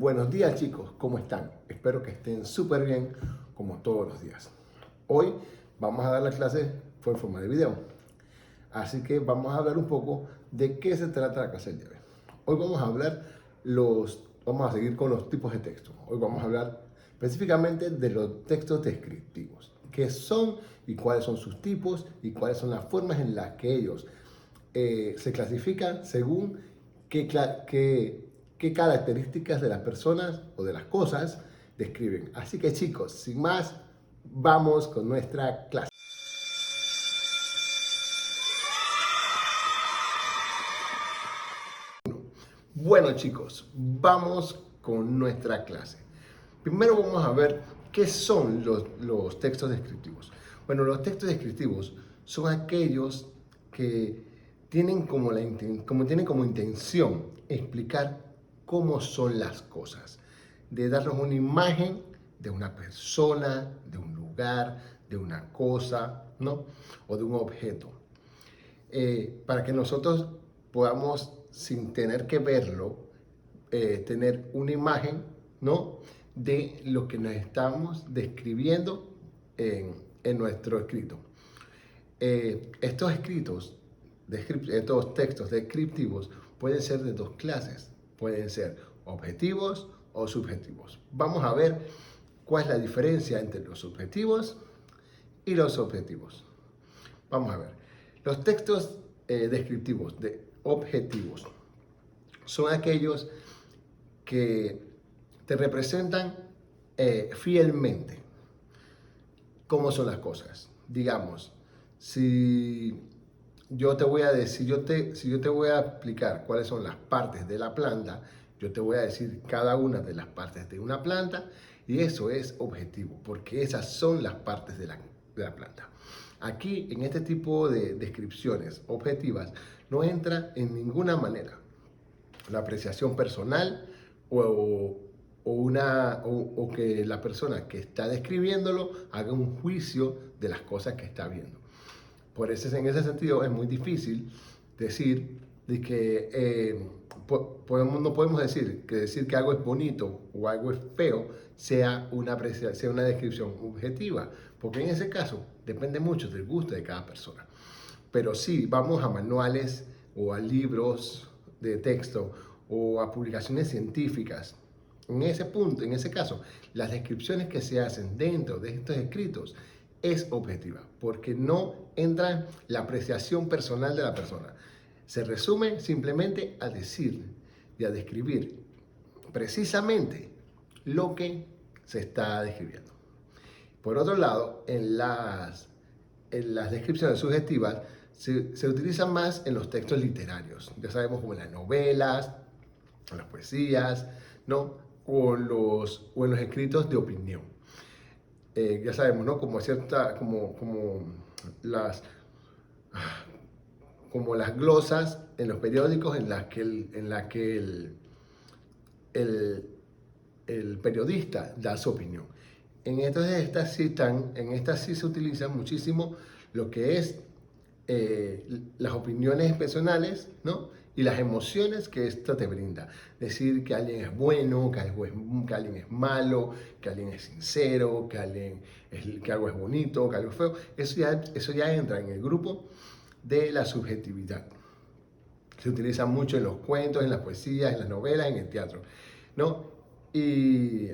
Buenos días chicos, ¿cómo están? Espero que estén súper bien como todos los días. Hoy vamos a dar la clase por forma de video, así que vamos a hablar un poco de qué se trata la clase del día de hoy. Hoy vamos a seguir con los tipos de texto. Hoy vamos a hablar específicamente de los textos descriptivos, qué son y cuáles son sus tipos y cuáles son las formas en las que ellos se clasifican según qué características de las personas o de las cosas describen. Así que chicos, sin más, vamos con nuestra clase. Bueno chicos, vamos con nuestra clase. Primero vamos a ver qué son los textos descriptivos. Bueno, los textos descriptivos son aquellos que tienen como intención explicar cómo son las cosas, de darnos una imagen de una persona, de un lugar, de una cosa, ¿no? O de un objeto. Para que nosotros podamos, sin tener que verlo, tener una imagen, ¿no?, de lo que nos estamos describiendo en nuestro escrito. Estos textos descriptivos pueden ser de dos clases, pueden ser objetivos o subjetivos. Vamos a ver cuál es la diferencia entre los subjetivos y los objetivos. Vamos a ver, los textos descriptivos de objetivos son aquellos que te representan fielmente cómo son las cosas. Digamos, si yo te voy a decir, si yo te voy a explicar cuáles son las partes de la planta, yo te voy a decir cada una de las partes de una planta, y eso es objetivo, porque esas son las partes de la planta. Aquí, en este tipo de descripciones objetivas, no entra en ninguna manera la apreciación personal o que la persona que está describiéndolo haga un juicio de las cosas que está viendo. Por eso, en ese sentido, es muy difícil decir de que no podemos decir que algo es bonito o algo es feo sea una descripción objetiva, porque en ese caso depende mucho del gusto de cada persona. Pero sí, vamos a manuales o a libros de texto o a publicaciones científicas. En ese punto, en ese caso, las descripciones que se hacen dentro de estos escritos es objetiva, porque no entra la apreciación personal de la persona. Se resume simplemente a decir y a describir precisamente lo que se está describiendo. Por otro lado, en las descripciones subjetivas se utilizan más en los textos literarios. Ya sabemos, como en las novelas, en las poesías, ¿no?, o en los escritos de opinión. Ya sabemos, ¿no?, como las glosas en los periódicos en las que el periodista da su opinión. Entonces, en estas sí se utiliza muchísimo lo que es las opiniones personales, ¿no?, y las emociones que esto te brinda. Decir que alguien es bueno, que alguien es malo, que alguien es sincero, que algo es bonito, que algo es feo. Eso ya entra en el grupo de la subjetividad. Se utiliza mucho en los cuentos, en las poesías, en las novelas, en el teatro, ¿no? Y,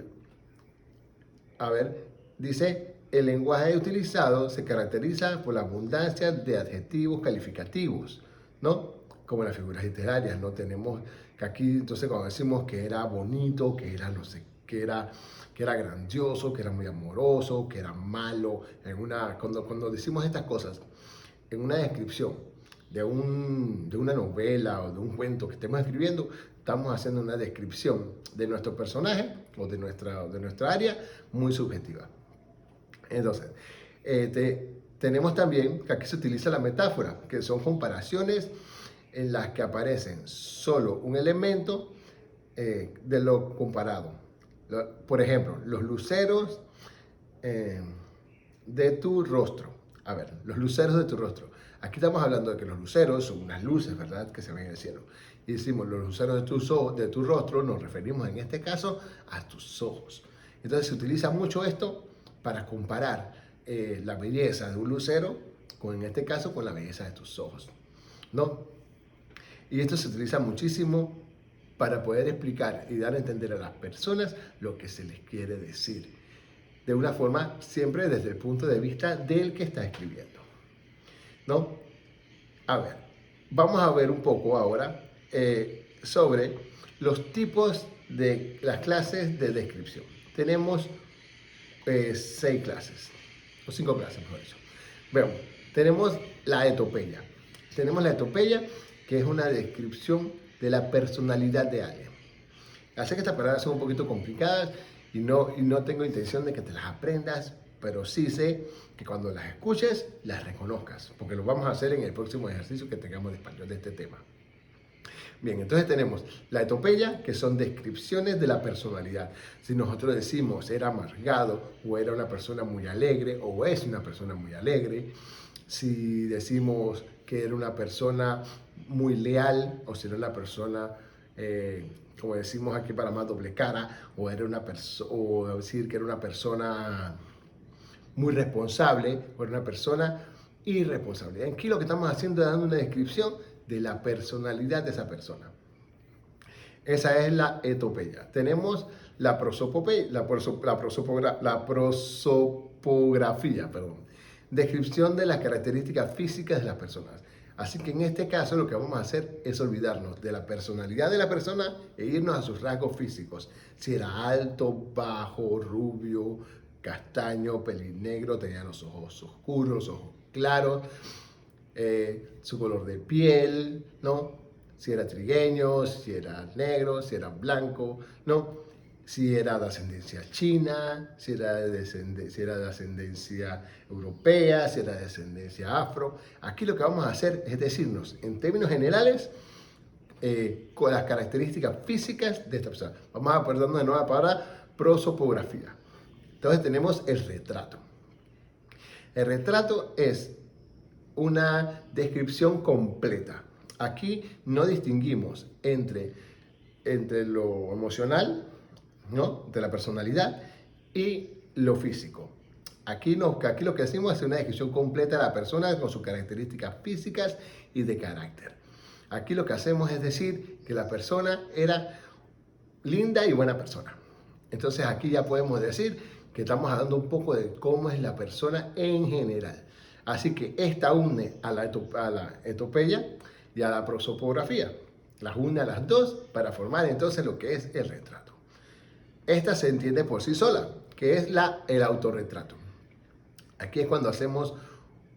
a ver, dice, el lenguaje utilizado se caracteriza por la abundancia de adjetivos calificativos, ¿no?, como en las figuras literarias, ¿no? Tenemos que aquí, entonces, cuando decimos que era bonito, que era no sé, que era grandioso, que era muy amoroso, que era malo, cuando decimos estas cosas en una descripción de una novela o de un cuento que estemos escribiendo, estamos haciendo una descripción de nuestro personaje o de nuestra área muy subjetiva. Entonces, tenemos también que aquí se utiliza la metáfora, que son comparaciones en las que aparecen solo un elemento de lo comparado. Por ejemplo, los luceros de tu rostro. A ver, los luceros de tu rostro. Aquí estamos hablando de que los luceros son unas luces, ¿verdad?, que se ven en el cielo. y decimos los luceros de tus ojos, de tu rostro, nos referimos en este caso a tus ojos. Entonces se utiliza mucho esto para comparar la belleza de un lucero, en este caso, con la belleza de tus ojos, ¿no? Y esto se utiliza muchísimo para poder explicar y dar a entender a las personas lo que se les quiere decir, de una forma siempre desde el punto de vista del que está escribiendo, ¿no? A ver, vamos a ver un poco ahora sobre los tipos de las clases de descripción. Tenemos 6 clases, o 5 clases, mejor dicho. Bueno, tenemos la etopeya. Tenemos la etopeya, que es una descripción de la personalidad de alguien. Sé que estas palabras son un poquito complicadas y no tengo intención de que te las aprendas, pero sí sé que cuando las escuches, las reconozcas, porque lo vamos a hacer en el próximo ejercicio que tengamos de español de este tema. Bien, entonces tenemos la etopeya, que son descripciones de la personalidad. Si nosotros decimos era amargado, o era una persona muy alegre, o es una persona muy alegre. Si decimos que era una persona muy leal, o si era una persona, como decimos aquí para más, doble cara, o decir que era una persona muy responsable, o era una persona irresponsable. Aquí lo que estamos haciendo es dando una descripción de la personalidad de esa persona. Esa es la etopeya. Tenemos la prosopografía, descripción de las características físicas de las personas. Así que en este caso lo que vamos a hacer es olvidarnos de la personalidad de la persona e irnos a sus rasgos físicos. Si era alto, bajo, rubio, castaño, pelinegro, tenía los ojos oscuros, ojos claros, su color de piel, ¿no? Si era trigueño, si era negro, si era blanco, ¿no? Si era de ascendencia china, si era de ascendencia europea, si era de ascendencia afro. Aquí lo que vamos a hacer es decirnos, en términos generales, con las características físicas de esta persona. Vamos a poner de nuevo para prosopografía. Entonces tenemos el retrato. El retrato es una descripción completa. Aquí no distinguimos entre lo emocional, ¿no?, de la personalidad, y lo físico. Aquí lo que hacemos es una descripción completa de la persona con sus características físicas y de carácter. Aquí lo que hacemos es decir que la persona era linda y buena persona. Entonces aquí ya podemos decir que estamos hablando un poco de cómo es la persona en general. Así que esta une a la etopeya y a la prosopografía. Las une a las dos para formar entonces lo que es el retrato. Esta se entiende por sí sola, que es el autorretrato. Aquí es cuando hacemos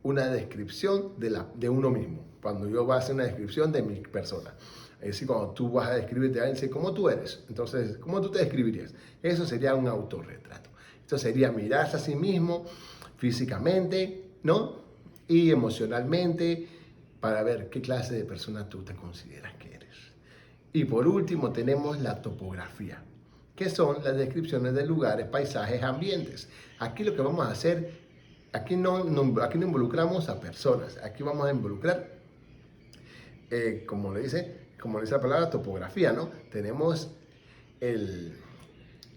una descripción de uno mismo. Cuando yo voy a hacer una descripción de mi persona. Es decir, cuando tú vas a describirte a alguien, dice, ¿cómo tú eres? Entonces, ¿cómo tú te describirías? Eso sería un autorretrato. Esto sería mirarse a sí mismo físicamente, ¿no?, y emocionalmente, para ver qué clase de persona tú te consideras que eres. Y por último tenemos la topografía, que son las descripciones de lugares, paisajes, ambientes. Aquí lo que vamos a hacer, aquí no involucramos a personas, aquí vamos a involucrar, como le dice la palabra, topografía, ¿no? Tenemos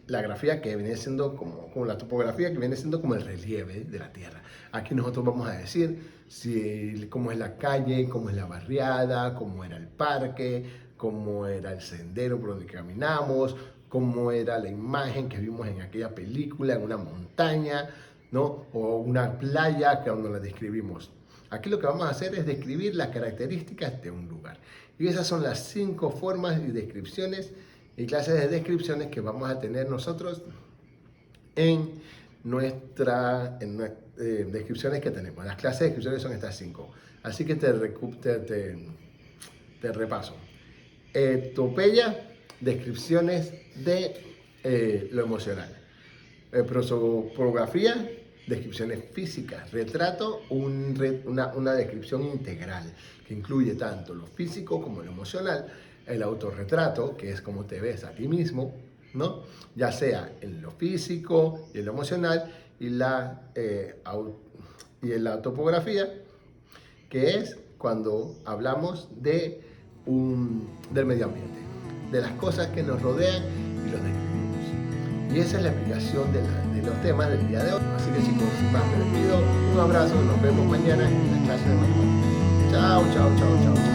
la grafía que viene siendo como la topografía, que viene siendo como el relieve de la tierra. Aquí nosotros vamos a decir cómo es la calle, cómo es la barriada, cómo era el parque, cómo era el sendero por donde caminamos, cómo era la imagen que vimos en aquella película, en una montaña, ¿no?, o una playa cuando la describimos. Aquí lo que vamos a hacer es describir las características de un lugar. Y esas son las 5 formas y descripciones y clases de descripciones que vamos a tener nosotros en nuestras descripciones que tenemos. Las clases de descripciones son estas 5. Así que te repaso. Etopeya, descripciones de lo emocional. Prosopografía, descripciones físicas. Retrato, una descripción integral que incluye tanto lo físico como lo emocional. El autorretrato, que es como te ves a ti mismo, ¿no?, ya sea en lo físico y en lo emocional, y la topografía, que es cuando hablamos de del medio ambiente, de las cosas que nos rodean y los describimos. Y esa es la explicación de los temas del día de hoy. Así que chicos, sin más me despido, un abrazo, nos vemos mañana en la clase de matemáticas. Chao, chao, chao, chao.